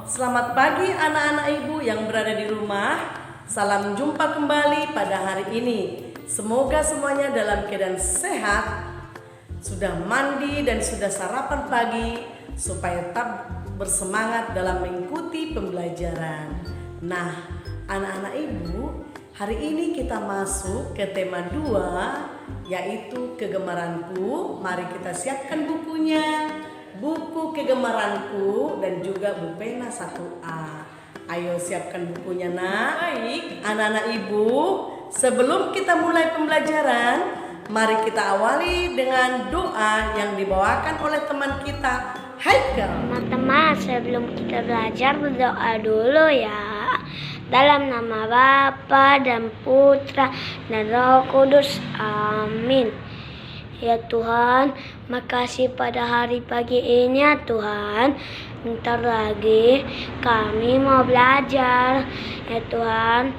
Selamat pagi anak-anak ibu yang berada di rumah. Salam jumpa kembali pada hari ini. Semoga semuanya dalam keadaan sehat, sudah mandi dan sudah sarapan pagi supaya tetap bersemangat dalam mengikuti pembelajaran. Nah, anak-anak ibu, hari ini kita masuk ke tema 2, yaitu kegemaranku. Mari kita siapkan bukunya. Buku kegemaranku dan juga buku pena 1A. Ayo siapkan bukunya nak. Baik, anak-anak ibu, sebelum kita mulai pembelajaran, mari kita awali dengan doa yang dibawakan oleh teman kita, Haikal. Teman-teman, sebelum kita belajar berdoa dulu ya. Dalam nama Bapa dan Putra dan Roh Kudus. Amin. Ya Tuhan, makasih pada hari pagi ini ya Tuhan. Bentar lagi kami mau belajar. Ya Tuhan,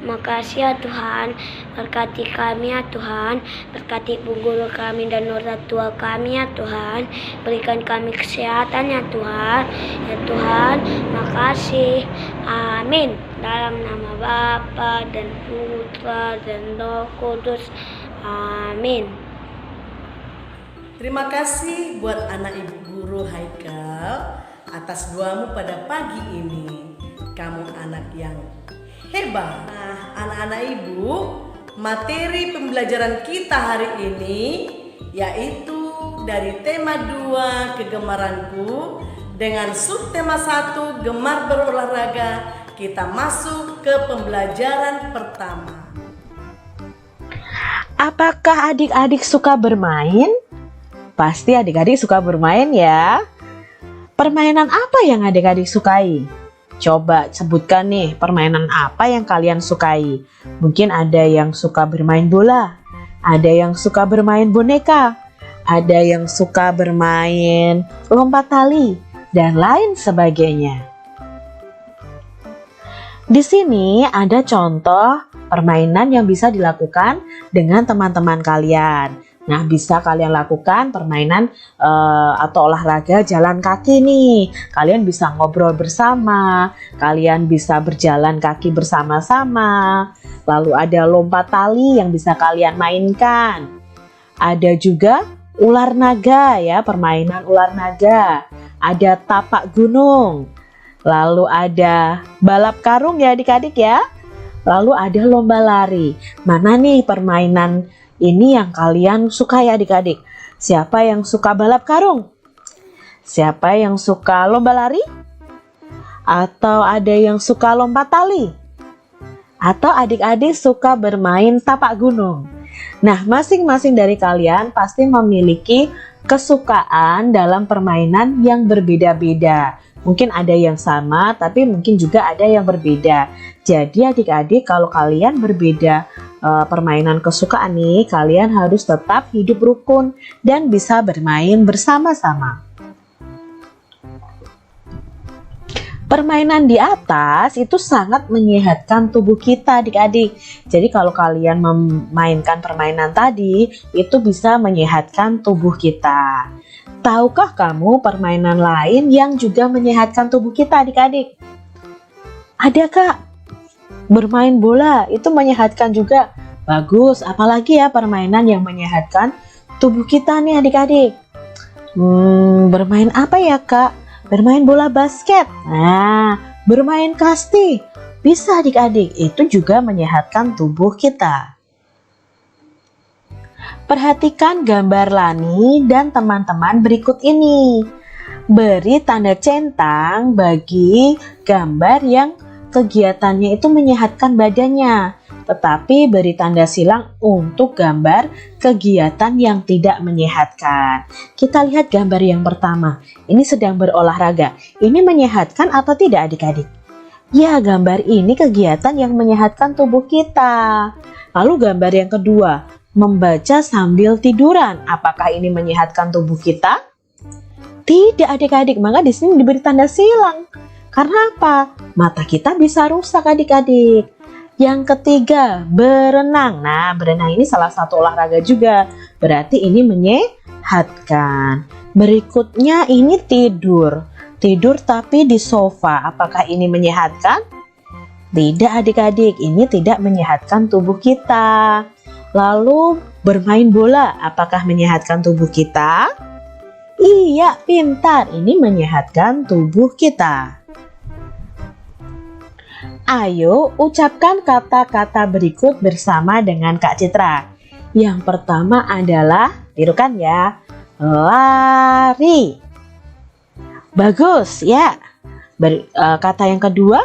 makasih ya Tuhan. Berkati kami ya Tuhan. Berkati bu guru kami dan orang tua kami ya Tuhan. Berikan kami kesehatan ya Tuhan. Ya Tuhan, makasih. Amin. Dalam nama Bapa dan Putra dan Roh Kudus. Amin. Terima kasih buat anak ibu guru Haikal atas doamu pada pagi ini. Kamu anak yang hebat. Nah, anak-anak ibu, materi pembelajaran kita hari ini yaitu dari tema 2 kegemaranku dengan subtema 1 gemar berolahraga. Kita masuk ke pembelajaran pertama. Apakah adik-adik suka bermain? Pasti adik-adik suka bermain ya. Permainan apa yang adik-adik sukai? Coba sebutkan nih permainan apa yang kalian sukai. Mungkin ada yang suka bermain bola, ada yang suka bermain boneka, ada yang suka bermain lompat tali, dan lain sebagainya. Di sini ada contoh permainan yang bisa dilakukan dengan teman-teman kalian. Nah, bisa kalian lakukan permainan atau olahraga jalan kaki nih. Kalian bisa ngobrol bersama, kalian bisa berjalan kaki bersama-sama. Lalu ada lompat tali yang bisa kalian mainkan. Ada juga ular naga ya, permainan ular naga. Ada tapak gunung. Lalu ada balap karung ya adik-adik ya. Lalu ada lomba lari. Mana nih permainan ini yang kalian suka ya adik-adik? Siapa yang suka balap karung? Siapa yang suka lomba lari? Atau ada yang suka lompat tali? Atau adik-adik suka bermain tapak gunung? Nah, masing-masing dari kalian pasti memiliki kesukaan dalam permainan yang berbeda-beda. Mungkin ada yang sama, tapi mungkin juga ada yang berbeda. Jadi adik-adik, kalau kalian berbeda permainan kesukaan nih, kalian harus tetap hidup rukun dan bisa bermain bersama-sama. Permainan di atas itu sangat menyehatkan tubuh kita adik-adik. Jadi kalau kalian memainkan permainan tadi, itu bisa menyehatkan tubuh kita. Tahukah kamu permainan lain yang juga menyehatkan tubuh kita adik-adik? Ada kak, bermain bola itu menyehatkan juga. Bagus, apalagi ya permainan yang menyehatkan tubuh kita nih adik-adik. Bermain apa ya kak? Bermain bola basket. Nah, bermain kasti. Bisa adik-adik, itu juga menyehatkan tubuh kita. Perhatikan gambar Lani dan teman-teman berikut ini. Beri tanda centang bagi gambar yang kegiatannya itu menyehatkan badannya. Tetapi beri tanda silang untuk gambar kegiatan yang tidak menyehatkan. Kita lihat gambar yang pertama. Ini sedang berolahraga. Ini menyehatkan atau tidak adik-adik? Ya, gambar ini kegiatan yang menyehatkan tubuh kita. Lalu gambar yang kedua. Membaca sambil tiduran. Apakah ini menyehatkan tubuh kita? Tidak adik-adik, maka di sini diberi tanda silang. Karena apa? Mata kita bisa rusak adik-adik. Yang ketiga, berenang. Nah, berenang ini salah satu olahraga juga. Berarti ini menyehatkan. Berikutnya ini tidur. Tidur tapi di sofa, apakah ini menyehatkan? Tidak adik-adik, ini tidak menyehatkan tubuh kita. Lalu bermain bola, apakah menyehatkan tubuh kita? Iya, pintar, ini menyehatkan tubuh kita. Ayo ucapkan kata-kata berikut bersama dengan Kak Citra. Yang pertama adalah, tirukan ya, lari. Bagus ya. Kata yang kedua,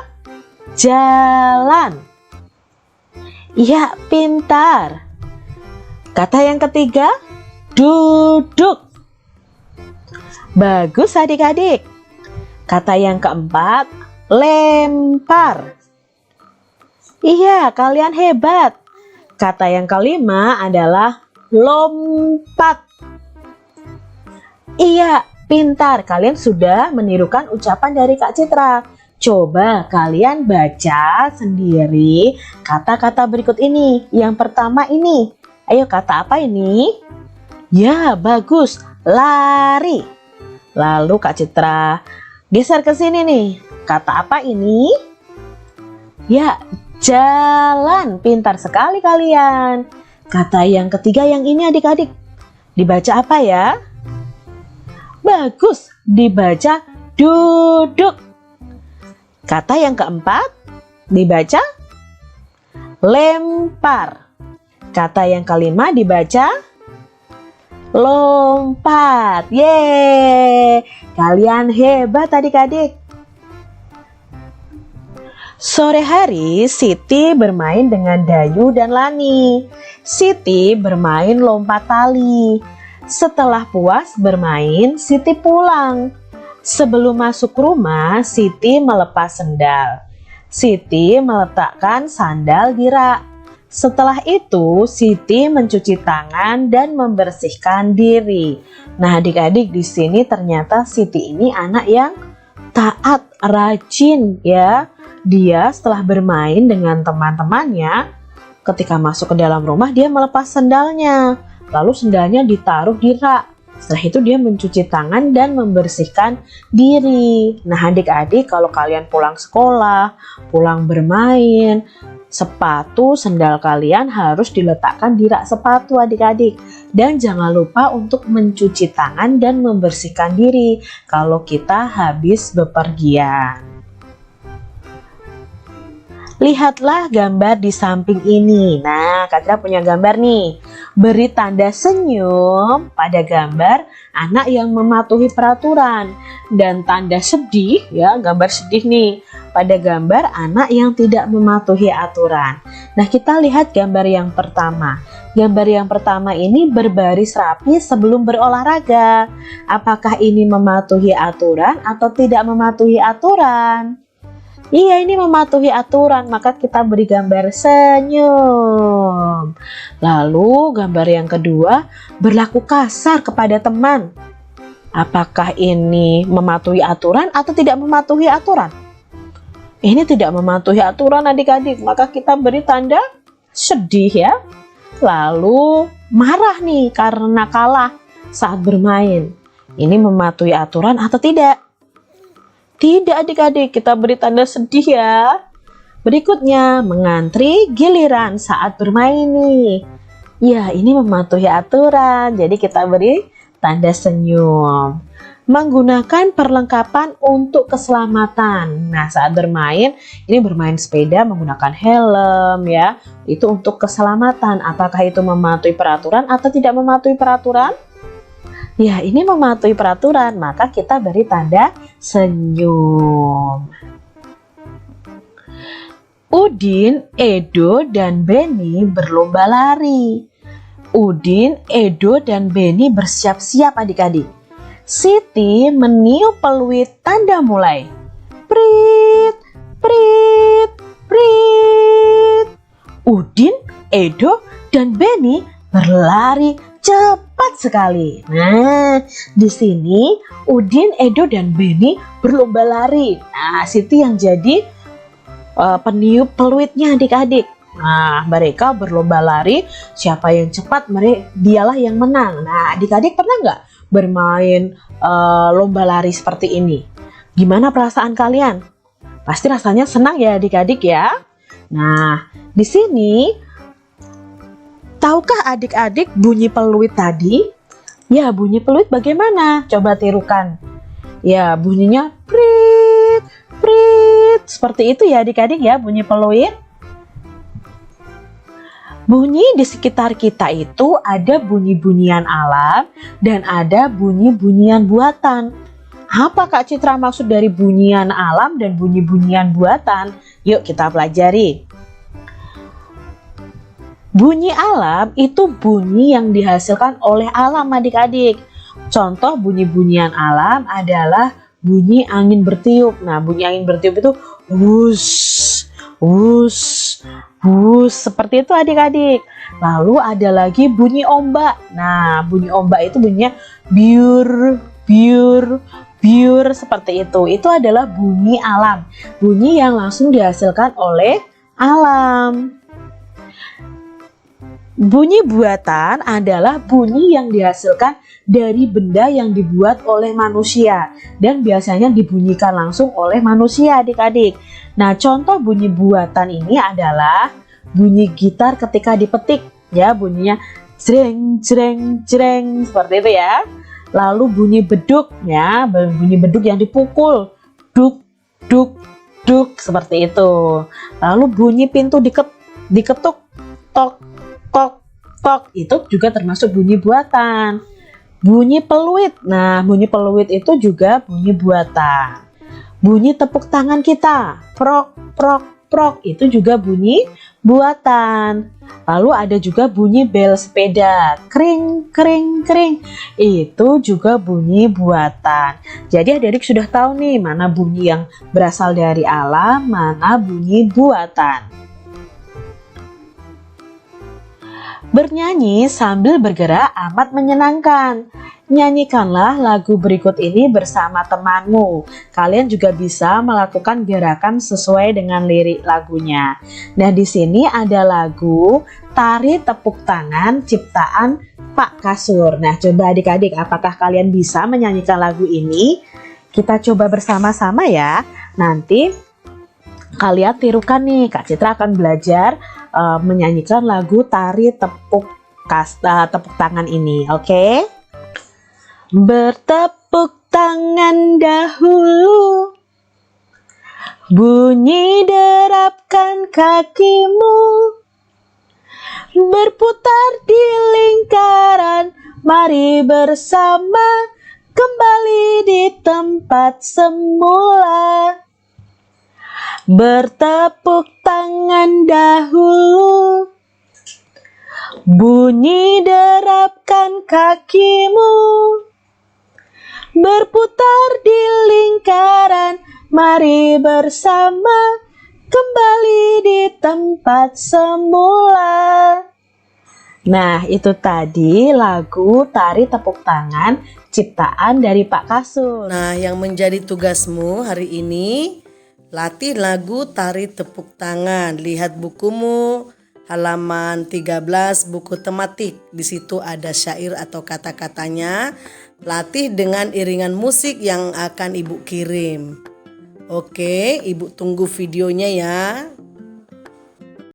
jalan. Iya, pintar. Kata yang ketiga, duduk. Bagus adik-adik. Kata yang keempat, lempar. Iya, kalian hebat. Kata yang kelima adalah lompat. Iya, pintar. Kalian sudah menirukan ucapan dari Kak Citra. Coba kalian baca sendiri kata-kata berikut ini. Yang pertama ini. Ayo, kata apa ini? Ya, bagus. Lari. Lalu Kak Citra geser ke sini nih. Kata apa ini? Ya, jalan. Pintar sekali kalian. Kata yang ketiga yang ini adik-adik. Dibaca apa ya? Bagus. Dibaca duduk. Kata yang keempat. Dibaca lempar. Kata yang kelima dibaca lompat. Yeay. Kalian hebat adik-adik. Sore hari, Siti bermain dengan Dayu dan Lani. Siti bermain lompat tali. Setelah puas bermain, Siti pulang. Sebelum masuk rumah, Siti melepas sendal. Siti meletakkan sandal di rak. Setelah itu, Siti mencuci tangan dan membersihkan diri. Nah, adik-adik, di sini ternyata Siti ini anak yang taat, rajin ya. Dia setelah bermain dengan teman-temannya, ketika masuk ke dalam rumah dia melepas sendalnya. Lalu sendalnya ditaruh di rak. Setelah itu dia mencuci tangan dan membersihkan diri. Nah adik-adik, kalau kalian pulang sekolah, pulang bermain, sepatu, sendal kalian harus diletakkan di rak sepatu adik-adik. Dan jangan lupa untuk mencuci tangan dan membersihkan diri kalau kita habis bepergian. Lihatlah gambar di samping ini. Nah, Kak Citra punya gambar nih. Beri tanda senyum pada gambar anak yang mematuhi peraturan. Dan tanda sedih, ya gambar sedih nih, pada gambar anak yang tidak mematuhi aturan. Nah, kita lihat gambar yang pertama. Gambar yang pertama ini berbaris rapi sebelum berolahraga. Apakah ini mematuhi aturan atau tidak mematuhi aturan? Iya, ini mematuhi aturan, maka kita beri gambar senyum. Lalu gambar yang kedua, berlaku kasar kepada teman. Apakah ini mematuhi aturan atau tidak mematuhi aturan? Ini tidak mematuhi aturan adik-adik, maka kita beri tanda sedih ya. Lalu marah nih karena kalah saat bermain. Ini mematuhi aturan atau tidak? Tidak adik-adik, kita beri tanda sedih ya. Berikutnya, mengantri giliran saat bermain nih. Ya, ini mematuhi aturan, jadi kita beri tanda senyum. Menggunakan perlengkapan untuk keselamatan. Nah, saat bermain, ini bermain sepeda menggunakan helm ya. Itu untuk keselamatan. Apakah itu mematuhi peraturan atau tidak mematuhi peraturan? Ya, ini mematuhi peraturan, maka kita beri tanda senyum. Udin, Edo, dan Beni berlomba lari. Udin, Edo, dan Beni bersiap-siap adik-adik. Siti meniup peluit tanda mulai. Prit, prit, prit. Udin, Edo, dan Beni berlari cepat sekali. Nah, di sini Udin, Edo, dan Beni berlomba lari. Nah, Siti yang jadi peniup peluitnya adik-adik. Nah, mereka berlomba lari. Siapa yang cepat, dialah yang menang. Nah, adik-adik pernah nggak bermain lomba lari seperti ini? Gimana perasaan kalian? Pasti rasanya senang ya adik-adik ya. Nah, di sini tahukah adik-adik bunyi peluit tadi? Ya, bunyi peluit bagaimana? Coba tirukan. Ya, bunyinya prit, prit. Seperti itu ya adik-adik ya bunyi peluit. Bunyi di sekitar kita itu ada bunyi-bunyian alam dan ada bunyi-bunyian buatan. Apa Kak Citra maksud dari bunyian alam dan bunyi-bunyian buatan? Yuk kita pelajari. Bunyi alam itu bunyi yang dihasilkan oleh alam adik-adik. Contoh bunyi-bunyian alam adalah bunyi angin bertiup. Nah, bunyi angin bertiup itu wush, wush, wush. Seperti itu adik-adik. Lalu ada lagi bunyi ombak. Nah, bunyi ombak itu bunyinya biur, biur, biur seperti itu. Itu adalah bunyi alam. Bunyi yang langsung dihasilkan oleh alam. Bunyi buatan adalah bunyi yang dihasilkan dari benda yang dibuat oleh manusia dan biasanya dibunyikan langsung oleh manusia adik-adik. Nah, contoh bunyi buatan ini adalah bunyi gitar ketika dipetik, ya bunyinya jreng jreng jreng seperti itu ya. Lalu bunyi beduk, ya bunyi beduk yang dipukul, duk duk duk seperti itu. Lalu bunyi pintu diketuk, tok tok tok, itu juga termasuk bunyi buatan. Bunyi peluit, nah bunyi peluit itu juga bunyi buatan. Bunyi tepuk tangan kita, prok prok prok, itu juga bunyi buatan. Lalu ada juga bunyi bel sepeda, kring kring kring, itu juga bunyi buatan. Jadi adik-adik sudah tahu nih mana bunyi yang berasal dari alam, mana bunyi buatan. Bernyanyi sambil bergerak amat menyenangkan. Nyanyikanlah lagu berikut ini bersama temanmu. Kalian juga bisa melakukan gerakan sesuai dengan lirik lagunya. Nah, di sini ada lagu Tari Tepuk Tangan ciptaan Pak Kasur. Nah, coba adik-adik, apakah kalian bisa menyanyikan lagu ini? Kita coba bersama-sama ya. Nanti kalian tirukan nih, Kak Citra akan belajar menyanyikan lagu Tari Tepuk Tangan ini, oke? Bertepuk tangan dahulu, bunyi derapkan kakimu, berputar di lingkaran, mari bersama kembali di tempat semula. Bertepuk tangan dahulu, bunyi derapkan kakimu, berputar di lingkaran, mari bersama kembali di tempat semula. Nah, itu tadi lagu Tari Tepuk Tangan ciptaan dari Pak Kasur. Nah, yang menjadi tugasmu hari ini, latih lagu Tari Tepuk Tangan. Lihat bukumu halaman 13 buku tematik. Di situ ada syair atau kata-katanya. Latih dengan iringan musik yang akan Ibu kirim. Oke, Ibu tunggu videonya ya.